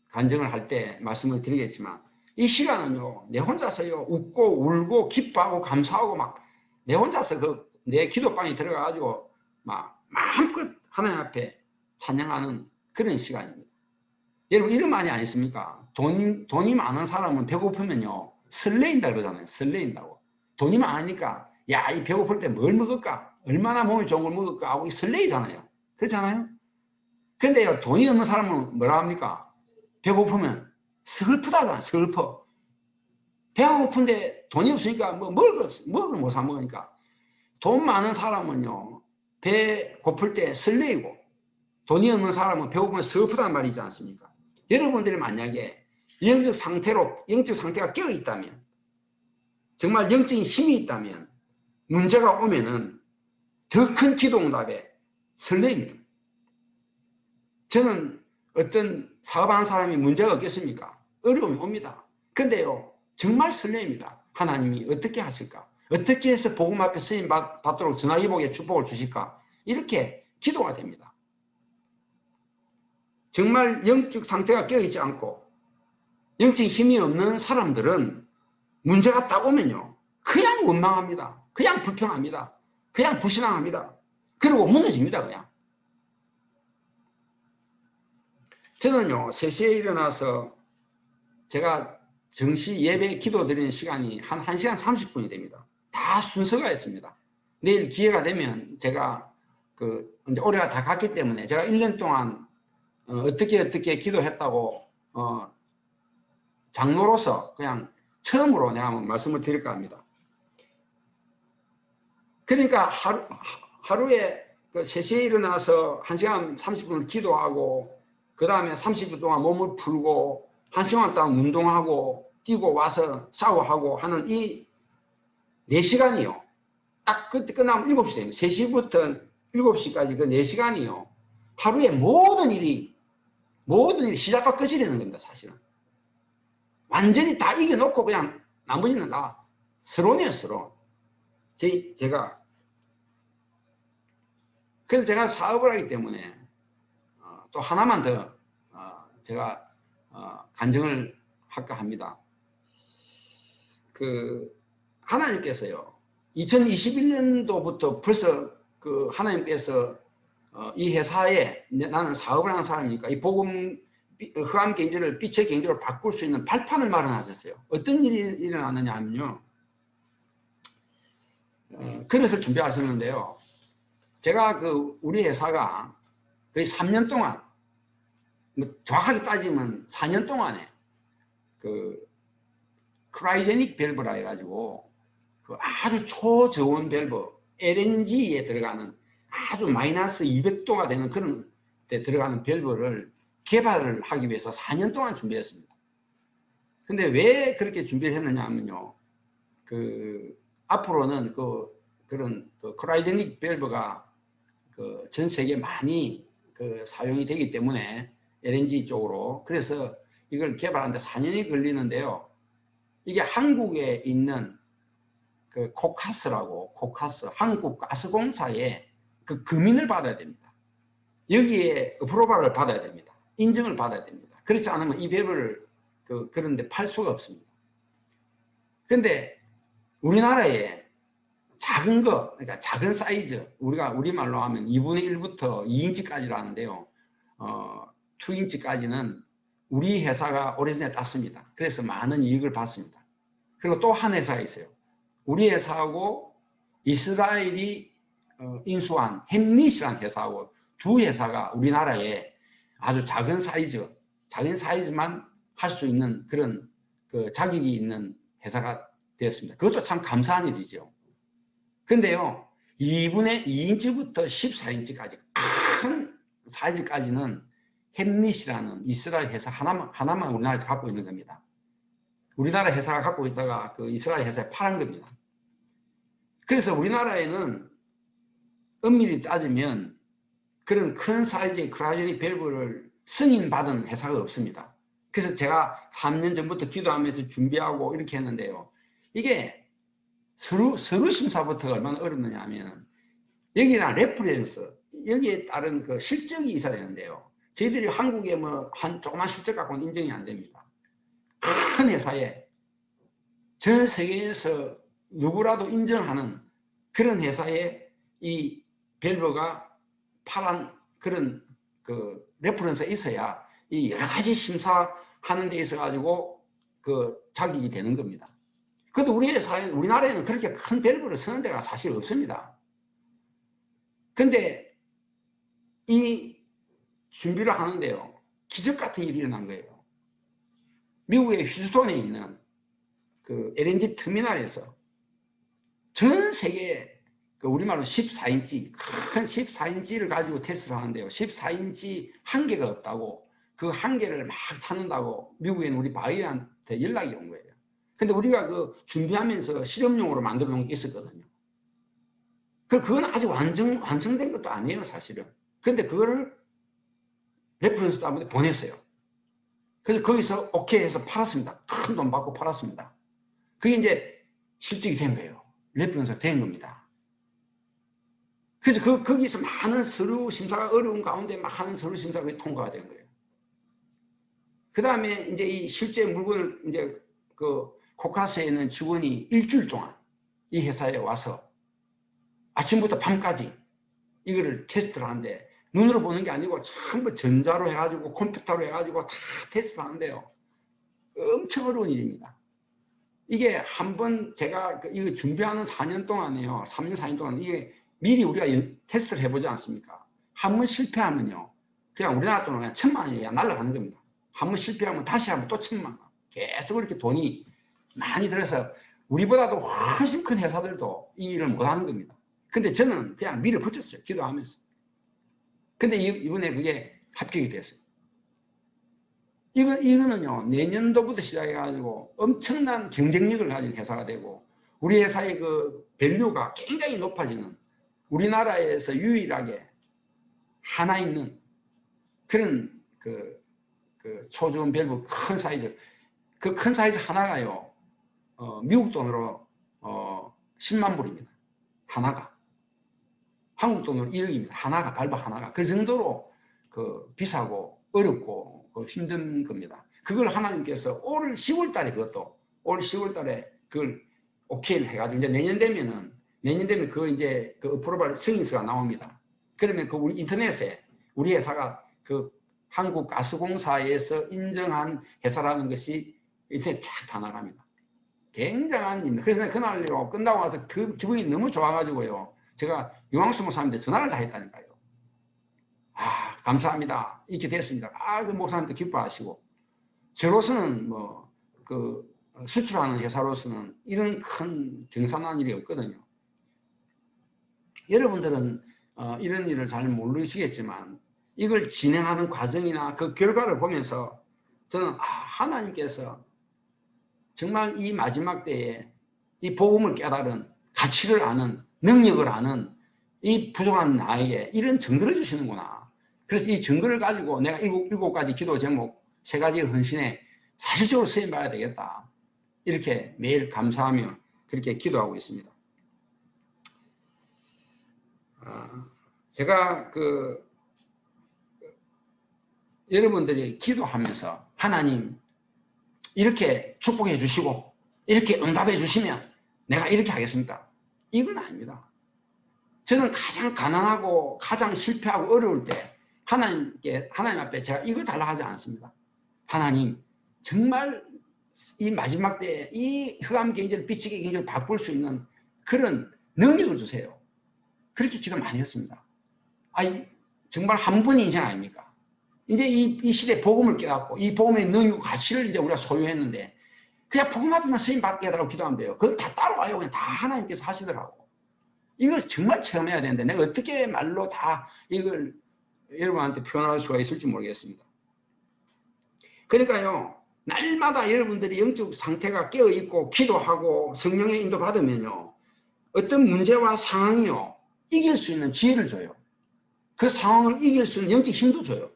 간증을 할 때 말씀을 드리겠지만 이 시간은요 내 혼자서요 웃고 울고 기뻐하고 감사하고 막 내 혼자서 내 기도방에 들어가가지고 막 마음껏 하나님 앞에 찬양하는 그런 시간입니다. 여러분 이런 말이 아니십니까? 돈이 많은 사람은 배고프면요 설레인다 그러잖아요. 설레인다고. 돈이 많으니까 야 이 배고플 때 뭘 먹을까? 얼마나 몸에 좋은 걸 먹을까? 하고 설레이잖아요. 그렇잖아요. 근데요 돈이 없는 사람은 뭐라 합니까? 배고프면 슬프다잖아요. 슬퍼. 배가 고픈데 돈이 없으니까 먹을 걸 못 사 먹으니까. 돈 많은 사람은요 배 고플 때 설레이고 돈이 없는 사람은 배고프면 슬프단 말이지 않습니까? 여러분들이 만약에 영적 상태가 깨어 있다면, 정말 영적인 힘이 있다면 문제가 오면은 더 큰 기도응답에 설레입니다. 저는 어떤 사업하는 사람이 문제가 없겠습니까? 어려움이 옵니다. 근데요 정말 설레입니다. 하나님이 어떻게 하실까? 어떻게 해서 복음 앞에 쓰임 받도록 전화위복의 축복을 주실까? 이렇게 기도가 됩니다. 정말 영적 상태가 깨어있지 않고 영적 힘이 없는 사람들은 문제가 딱 오면요 그냥 원망합니다. 그냥 불평합니다. 그냥 불신앙합니다. 그리고 무너집니다. 그냥. 저는요 3시에 일어나서 제가 정시 예배 기도 드리는 시간이 한 1시간 30분이 됩니다. 다 순서가 있습니다. 내일 기회가 되면 제가 이제 올해가 다 갔기 때문에 제가 1년 동안 어떻게 기도했다고 장로로서 그냥 처음으로 내가 한번 말씀을 드릴까 합니다. 그러니까 하루에 3시에 일어나서 1시간 30분을 기도하고 그 다음에 30분 동안 몸을 풀고 1시간 동안 운동하고 뛰고 와서 샤워하고 하는 이 4시간이요. 딱 그때 끝나면 7시 됩니다. 3시부터 7시까지 그 4시간이요. 하루에 모든 일이 시작과 끝이 되는 겁니다. 사실은. 완전히 다 이겨놓고 그냥 나머지는 다 서론이에요. 서론. 그래서 제가 사업을 하기 때문에 또 하나만 더 제가 간증을 할까 합니다. 하나님께서요 2021년도부터 벌써 하나님께서 이 회사에 나는 사업을 하는 사람이니까 이 복음 흑암 경제를 빛의 경제로 바꿀 수 있는 발판을 마련하셨어요. 어떤 일이 일어나느냐 하면요 그릇을 준비하셨는데요. 제가 우리 회사가 거의 3년 동안 정확하게 따지면 4년 동안에 크라이제닉 밸브라 해가지고 아주 초저온 밸브 LNG에 들어가는 아주 마이너스 200도가 되는 그런 데 들어가는 밸브를 개발을 하기 위해서 4년 동안 준비했습니다. 근데 왜 그렇게 준비를 했느냐 하면요 앞으로는 그런 크라이제닉 밸브가 전 세계에 많이 사용이 되기 때문에 LNG 쪽으로 그래서 이걸 개발하는데 4년이 걸리는데요. 이게 한국에 있는 코카스 한국가스공사의 금인을 받아야 됩니다. 여기에 어프로발을 받아야 됩니다. 인증을 받아야 됩니다. 그렇지 않으면 이 밸브를 그런데 팔 수가 없습니다. 근데 우리나라에 작은 그러니까 작은 사이즈, 우리가 우리말로 하면 2분의 1부터 2인치까지를 하는데요. 2인치까지는 우리 회사가 오래전에 땄습니다. 그래서 많은 이익을 받습니다. 그리고 또 한 회사가 있어요. 우리 회사하고 이스라엘이 인수한 햄릿이라는 회사하고 두 회사가 우리나라에 아주 작은 사이즈만 할 수 있는 그런 자격이 있는 회사가 되었습니다. 그것도 참 감사한 일이죠. 근데요, 2분의 2인치부터 14인치까지 큰 사이즈까지는 햄릿이라는 이스라엘 회사 하나만 우리나라에서 갖고 있는 겁니다. 우리나라 회사가 갖고 있다가 그 이스라엘 회사에 팔은 겁니다. 그래서 우리나라에는 엄밀히 따지면 그런 큰 사이즈의 크라이오제닉 밸브를 승인받은 회사가 없습니다. 그래서 제가 3년 전부터 기도하면서 준비하고 이렇게 했는데요. 이게 서류 심사부터가 얼마나 어렵느냐 하면 여기랑 레퍼런스, 여기에 따른 그 실적이 있어야 되는데요. 저희들이 한국에 뭐 한 조그만 실적 갖고는 인정이 안 됩니다. 큰 회사에 전 세계에서 누구라도 인정하는 그런 회사에 이 밸브가 파란 그런 그 레퍼런스가 있어야 이 여러 가지 심사하는 데 있어 가지고 그 자격이 되는 겁니다. 그래도 우리나라에는 그렇게 큰 밸브를 쓰는 데가 사실 없습니다. 근데 이 준비를 하는데요. 기적 같은 일이 일어난 거예요. 미국의 휴스톤에 있는 그 LNG 터미널에서 전 세계 그 우리말로 14인치 큰 14인치를 가지고 테스트를 하는데요. 14인치 한 개가 없다고 그 한 개를 막 찾는다고 미국에 있는 우리 바이오한테 연락이 온 거예요. 근데 우리가 그 준비하면서 실험용으로 만들어 놓은 게 있었거든요. 그건 아직 완성된 것도 아니에요, 사실은. 근데 그거를 레퍼런스 따분에 보냈어요. 그래서 거기서 오케이 해서 팔았습니다. 큰 돈 받고 팔았습니다. 그게 이제 실적이 된 거예요. 레퍼런스가 된 겁니다. 그래서 거기서 많은 서류 심사가 어려운 가운데 많은 서류 심사가 통과가 된 거예요. 그 다음에 이제 이 실제 물건을 이제 그 코카스에 있는 직원이 일주일 동안 이 회사에 와서 아침부터 밤까지 이거를 테스트를 하는데 눈으로 보는 게 아니고 전부 전자로 해가지고 컴퓨터로 해가지고 다 테스트를 하는데요. 엄청 어려운 일입니다. 이게 한번 제가 이거 준비하는 4년 동안에요. 3년, 4년 동안 이게 미리 우리가 테스트를 해보지 않습니까? 한 번 실패하면요. 그냥 우리나라 돈으로 그냥 1,000만 원이 그냥 날아가는 겁니다. 한 번 실패하면 다시 하면 또 1,000만 원. 계속 이렇게 돈이 많이 들어서 우리보다도 훨씬 큰 회사들도 이 일을 못하는 겁니다. 근데 저는 그냥 밀어붙였어요. 기도하면서. 근데 이번에 그게 합격이 됐어요. 이거는요, 내년도부터 시작해가지고 엄청난 경쟁력을 가진 회사가 되고, 우리 회사의 그 밸류가 굉장히 높아지는, 우리나라에서 유일하게 하나 있는 그런 그 초저온 밸브 큰 사이즈, 그 큰 사이즈 하나가요, 미국 돈으로 10만 불입니다. 하나가. 한국 돈으로 1억입니다. 하나가, 밸브 하나가. 그 정도로 그 비싸고 어렵고 힘든 겁니다. 그걸 하나님께서 올 10월 달에 그것도 올 10월 달에 그걸 오케이를 해가지고 이제 내년 되면 그 이제 그 어프로벌 승인서가 나옵니다. 그러면 그 우리 인터넷에 우리 회사가 그 한국가스공사에서 인정한 회사라는 것이 인터넷 쫙 다 나갑니다. 굉장한 일입니다. 그래서 내가 그날요 끝나고 와서 그 기분이 너무 좋아가지고요. 제가 유황수 목사님한테 전화를 다 했다니까요. 아, 감사합니다. 이렇게 됐습니다. 그 목사님도 기뻐하시고. 저로서는 수출하는 회사로서는 이런 큰 경사난 일이 없거든요. 여러분들은 이런 일을 잘 모르시겠지만 이걸 진행하는 과정이나 그 결과를 보면서 저는 하나님께서 정말 이 마지막 때에 이 복음을 깨달은 가치를 아는 능력을 아는 이 부족한 나에게 이런 증거를 주시는구나. 그래서 이 증거를 가지고 내가 일곱 가지 기도 제목, 3가지의 헌신에 사실적으로 쓰임받아야 되겠다. 이렇게 매일 감사하며 그렇게 기도하고 있습니다. 제가 여러분들이 기도하면서 하나님 이렇게 축복해 주시고 이렇게 응답해 주시면 내가 이렇게 하겠습니다. 이건 아닙니다. 저는 가장 가난하고 가장 실패하고 어려울 때 하나님 앞에 제가 이걸 달라고 하지 않습니다. 하나님 정말 이 마지막 때에 이 흑암 경제를 빛의 경제를 바꿀 수 있는 그런 능력을 주세요. 그렇게 기도 많이 했습니다. 정말 한 분이 인생 아닙니까? 이제 이 시대에 복음을 깨닫고 이 복음의 능력과 가치를 이제 우리가 소유했는데 그냥 복음 앞에만 쓰임 받게 해달라고 기도하면 돼요. 그건 다 따라와요. 그냥 다 하나님께서 하시더라고. 이걸 정말 체험해야 되는데 내가 어떻게 말로 다 이걸 여러분한테 표현할 수가 있을지 모르겠습니다. 그러니까요, 날마다 여러분들이 영적 상태가 깨어있고 기도하고 성령의 인도 받으면요, 어떤 문제와 상황이요, 이길 수 있는 지혜를 줘요. 그 상황을 이길 수 있는 영적 힘도 줘요.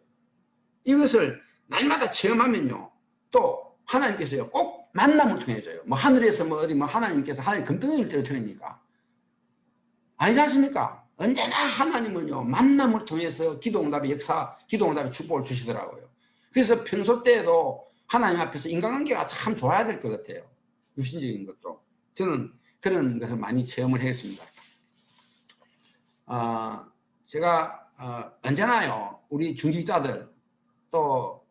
이것을 날마다 체험하면요, 또 하나님께서요, 꼭 만남을 통해 줘요. 뭐 하늘에서 뭐 어디 뭐 하나님께서 하늘 금덩이를 떨어뜨립니까? 아니지 않습니까? 언제나 하나님은요, 만남을 통해서 기도응답의 역사, 기도응답의 축복을 주시더라고요. 그래서 평소 때에도 하나님 앞에서 인간관계가 참 좋아야 될 것 같아요. 유신적인 것도. 저는 그런 것을 많이 체험을 했습니다. 제가 언제나요, 우리 중직자들, 또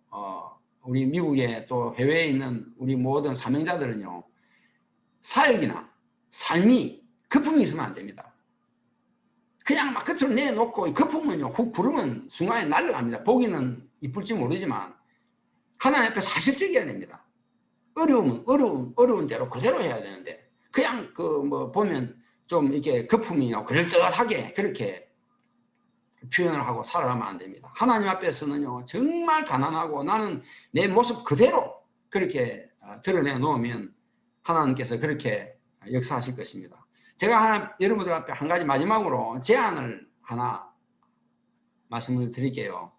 우리 미국에 또 해외에 있는 우리 모든 사명자들은요, 사역이나 삶이 거품이 있으면 안 됩니다. 그냥 막 끝으로 내놓고 거품은요, 훅 부르면 순간에 날아갑니다. 보기는 이쁠지 모르지만 하나님 앞에 사실적이어야 됩니다. 어려우면 어려운 대로 그대로 해야 되는데, 그냥 뭐 보면 좀 이렇게 거품이요, 그럴듯하게 그렇게 표현을 하고 살아가면 안 됩니다. 하나님 앞에서는요, 정말 가난하고 나는 내 모습 그대로 그렇게 드러내 놓으면 하나님께서 그렇게 역사하실 것입니다. 제가 여러분들 앞에 한 가지 마지막으로 제안을 하나 말씀을 드릴게요.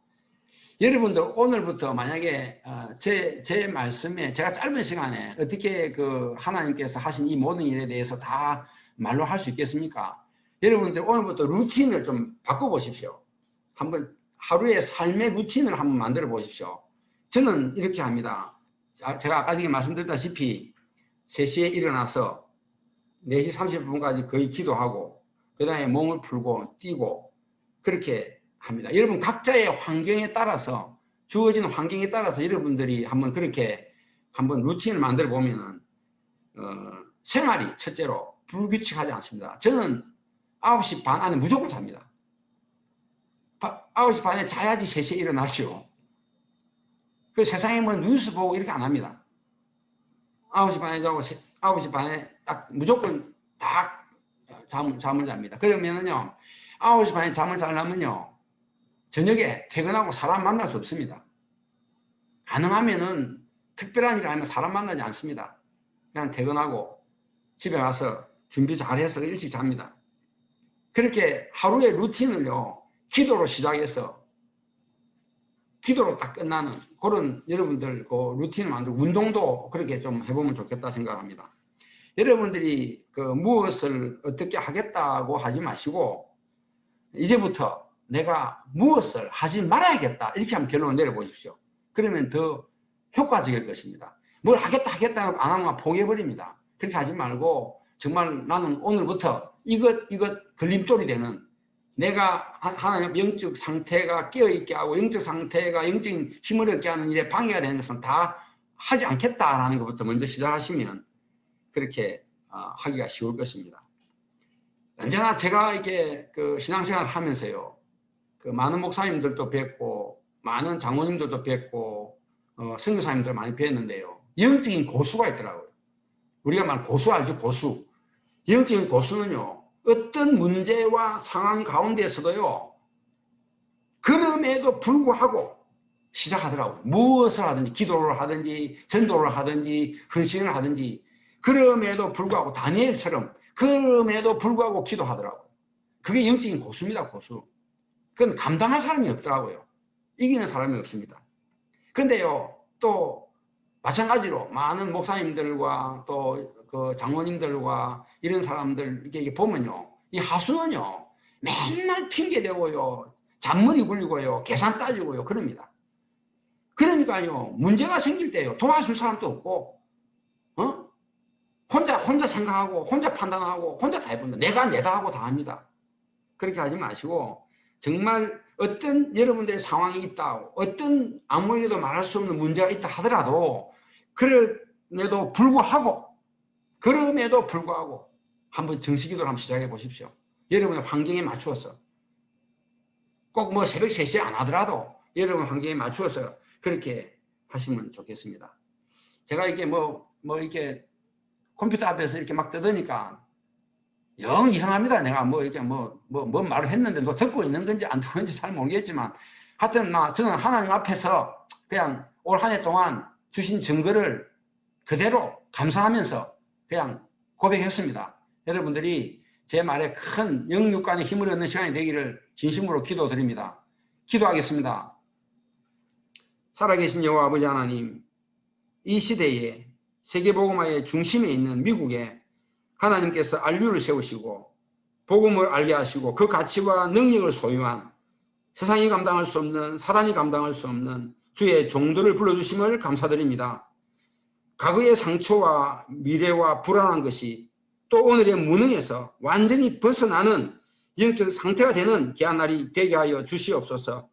여러분들 오늘부터 만약에 제 말씀에 제가 짧은 시간에 어떻게 하나님께서 하신 이 모든 일에 대해서 다 말로 할 수 있겠습니까? 여러분들 오늘부터 루틴을 좀 바꿔보십시오. 한번 하루의 삶의 루틴을 한번 만들어 보십시오. 저는 이렇게 합니다. 제가 아까 전에 말씀드렸다시피 3시에 일어나서 4시 30분까지 거의 기도하고 그 다음에 몸을 풀고 뛰고 그렇게 합니다. 여러분 각자의 환경에 따라서, 주어지는 환경에 따라서 여러분들이 한번 그렇게 한번 루틴을 만들어 보면은 생활이 첫째로 불규칙하지 않습니다. 저는 9시 반 안에 무조건 잡니다. 9시 반에 자야지 3시에 일어나시오. 그 세상에 뭐 뉴스 보고 이렇게 안 합니다. 9시 반에 자고 9시 반에 딱 무조건 딱 잠을 잡니다. 그러면은요, 9시 반에 잠을 자려면요, 저녁에 퇴근하고 사람 만날 수 없습니다. 가능하면은 특별한 일 아니면 사람 만나지 않습니다. 그냥 퇴근하고 집에 가서 준비 잘해서 일찍 잡니다. 그렇게 하루의 루틴을요, 기도로 시작해서 기도로 딱 끝나는 그런 여러분들 루틴을 만들고 운동도 그렇게 좀 해보면 좋겠다 생각합니다. 여러분들이 무엇을 어떻게 하겠다고 하지 마시고 이제부터 내가 무엇을 하지 말아야겠다 이렇게 한번 결론을 내려보십시오. 그러면 더 효과적일 것입니다. 뭘 하겠다 안 하면 포기해버립니다. 그렇게 하지 말고 정말 나는 오늘부터 이것 걸림돌이 되는, 내가 하나님 영적 상태가 깨어있게 하고 영적 상태가 영적인 힘을 얻게 하는 일에 방해가 되는 것은 다 하지 않겠다라는 것부터 먼저 시작하시면 그렇게 하기가 쉬울 것입니다. 언제나 제가 이렇게 신앙생활을 하면서요, 많은 목사님들도 뵙고 많은 장로님들도 뵙고 선교사님들 많이 뵀는데요, 영적인 고수가 있더라고요. 우리가 말하는 고수 알죠? 고수. 영적인 고수는요, 어떤 문제와 상황 가운데서도요, 그럼에도 불구하고 시작하더라고요. 무엇을 하든지, 기도를 하든지 전도를 하든지 헌신을 하든지, 그럼에도 불구하고 다니엘처럼 그럼에도 불구하고 기도하더라고요. 그게 영적인 고수입니다. 고수. 그건 감당할 사람이 없더라고요. 이기는 사람이 없습니다. 근데요, 또 마찬가지로 많은 목사님들과 또 장로님들과 이런 사람들 이렇게 보면요, 이 하수는요 맨날 핑계대고요, 잔머리 굴리고요, 계산 따지고요 그럽니다. 그러니까요, 문제가 생길 때요, 도와줄 사람도 없고 혼자 생각하고 혼자 판단하고 혼자 다 해본다. 내가 내다 하고 다 합니다. 그렇게 하지 마시고 정말 어떤 여러분들의 상황이 있다, 어떤 아무에게도 말할 수 없는 문제가 있다 하더라도 그럼에도 불구하고 한번 정식기도를 한번 시작해 보십시오. 여러분의 환경에 맞추어서 꼭 뭐 새벽 3시에 안 하더라도 여러분 환경에 맞추어서 그렇게 하시면 좋겠습니다. 제가 이렇게 이렇게 컴퓨터 앞에서 이렇게 막 떠드니까 영 이상합니다. 내가 이렇게 뭔 말을 했는데 듣고 있는 건지 안 듣고 있는지 잘 모르겠지만 하여튼 저는 하나님 앞에서 그냥 올 한 해 동안 주신 증거를 그대로 감사하면서 그냥 고백했습니다. 여러분들이 제 말에 큰 영육간의 힘을 얻는 시간이 되기를 진심으로 기도드립니다. 기도하겠습니다. 살아계신 여호와 아버지 하나님, 이 시대에 세계복음화의 중심에 있는 미국에 하나님께서 안류를 세우시고 복음을 알게 하시고 그 가치와 능력을 소유한 세상이 감당할 수 없는, 사단이 감당할 수 없는 주의 종들을 불러주심을 감사드립니다. 과거의 상처와 미래와 불안한 것이 또 오늘의 무능에서 완전히 벗어나는 영적 상태가 되는 귀한 날이 되게 하여 주시옵소서.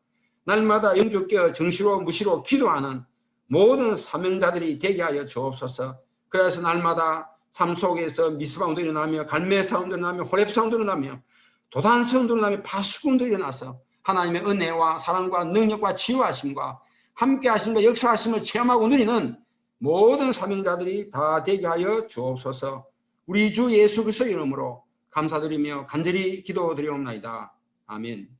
날마다 영적 깨어 정시로 무시로 기도하는 모든 사명자들이 되게 하여 주옵소서. 그래서 날마다 삶 속에서 미스바운도 일어나며 갈매 사운도 일어나며 호렙 사운도 일어나며 도단 사운도 일어나며 파수꾼도 일어나서 하나님의 은혜와 사랑과 능력과 치유하심과 함께 하심과 역사하심을 체험하고 누리는 모든 사명자들이 다 되게 하여 주옵소서. 우리 주 예수 그리스도의 이름으로 감사드리며 간절히 기도드리옵나이다. 아멘.